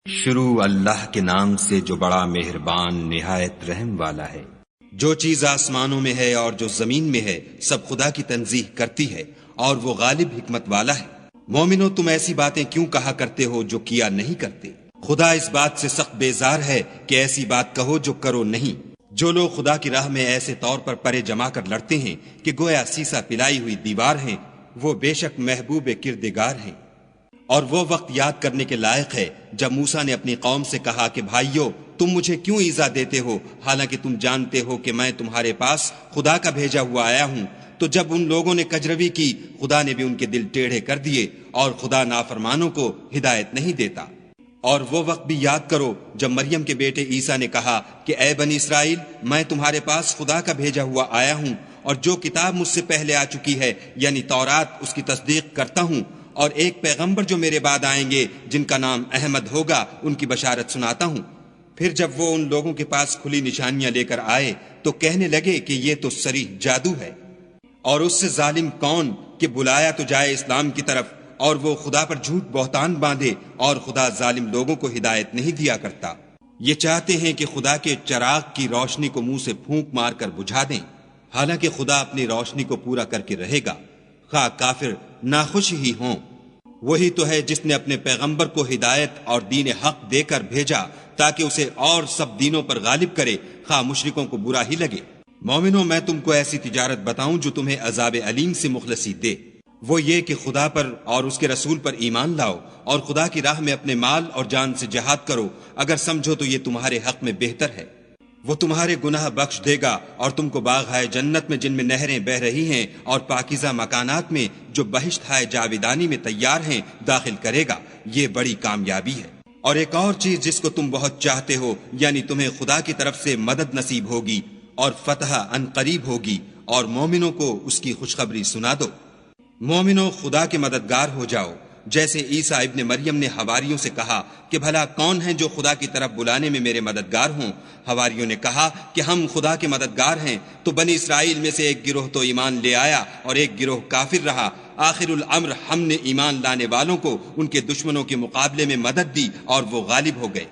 شروع اللہ کے نام سے جو بڑا مہربان نہایت رحم والا ہے۔ جو چیز آسمانوں میں ہے اور جو زمین میں ہے سب خدا کی تنزیح کرتی ہے اور وہ غالب حکمت والا ہے۔ مومنو، تم ایسی باتیں کیوں کہا کرتے ہو جو کیا نہیں کرتے؟ خدا اس بات سے سخت بیزار ہے کہ ایسی بات کہو جو کرو نہیں۔ جو لوگ خدا کی راہ میں ایسے طور پر پرے جما کر لڑتے ہیں کہ گویا سیسا پلائی ہوئی دیوار ہیں، وہ بے شک محبوب کردگار ہیں۔ اور وہ وقت یاد کرنے کے لائق ہے جب موسیٰ نے اپنی قوم سے کہا کہ بھائیو، تم مجھے کیوں ایذا دیتے ہو حالانکہ تم جانتے ہو کہ میں تمہارے پاس خدا کا بھیجا ہوا آیا ہوں۔ تو جب ان لوگوں نے کجروی کی، خدا نے بھی ان کے دل ٹیڑھے کر دیے، اور خدا نافرمانوں کو ہدایت نہیں دیتا۔ اور وہ وقت بھی یاد کرو جب مریم کے بیٹے عیسیٰ نے کہا کہ اے بنی اسرائیل، میں تمہارے پاس خدا کا بھیجا ہوا آیا ہوں، اور جو کتاب مجھ سے پہلے آ چکی ہے یعنی تورات، اس کی تصدیق کرتا ہوں، اور ایک پیغمبر جو میرے بعد آئیں گے جن کا نام احمد ہوگا، ان کی بشارت سناتا ہوں۔ پھر جب وہ ان لوگوں کے پاس کھلی نشانیاں لے کر آئے تو کہنے لگے کہ یہ تو صریح جادو ہے، اور اس سے ظالم کون کہ بلایا تو جائے اسلام کی طرف، اور وہ خدا پر جھوٹ بہتان باندھے، اور خدا ظالم لوگوں کو ہدایت نہیں دیا کرتا۔ یہ چاہتے ہیں کہ خدا کے چراغ کی روشنی کو منہ سے پھونک مار کر بجھا دیں، حالانکہ خدا اپنی روشنی کو پورا کر کے رہے گا، خواہ کافر ناخوش ہی ہوں۔ وہی تو ہے جس نے اپنے پیغمبر کو ہدایت اور دین حق دے کر بھیجا تاکہ اسے اور سب دینوں پر غالب کرے، خواہ مشرکوں کو برا ہی لگے۔ مومنوں، میں تم کو ایسی تجارت بتاؤں جو تمہیں عذاب علیم سے مخلصی دے، وہ یہ کہ خدا پر اور اس کے رسول پر ایمان لاؤ، اور خدا کی راہ میں اپنے مال اور جان سے جہاد کرو، اگر سمجھو تو یہ تمہارے حق میں بہتر ہے۔ وہ تمہارے گناہ بخش دے گا اور تم کو باغ ہائے جنت میں جن میں نہریں بہ رہی ہیں اور پاکیزہ مکانات میں جو بہشت ہائے جاویدانی میں تیار ہیں داخل کرے گا۔ یہ بڑی کامیابی ہے۔ اور ایک اور چیز جس کو تم بہت چاہتے ہو، یعنی تمہیں خدا کی طرف سے مدد نصیب ہوگی اور فتح ان قریب ہوگی، اور مومنوں کو اس کی خوشخبری سنا دو۔ مومنوں، خدا کے مددگار ہو جاؤ، جیسے عیسیٰ ابن مریم نے حواریوں سے کہا کہ بھلا کون ہیں جو خدا کی طرف بلانے میں میرے مددگار ہوں؟ حواریوں نے کہا کہ ہم خدا کے مددگار ہیں۔ تو بنی اسرائیل میں سے ایک گروہ تو ایمان لے آیا اور ایک گروہ کافر رہا۔ آخر الامر ہم نے ایمان لانے والوں کو ان کے دشمنوں کے مقابلے میں مدد دی اور وہ غالب ہو گئے۔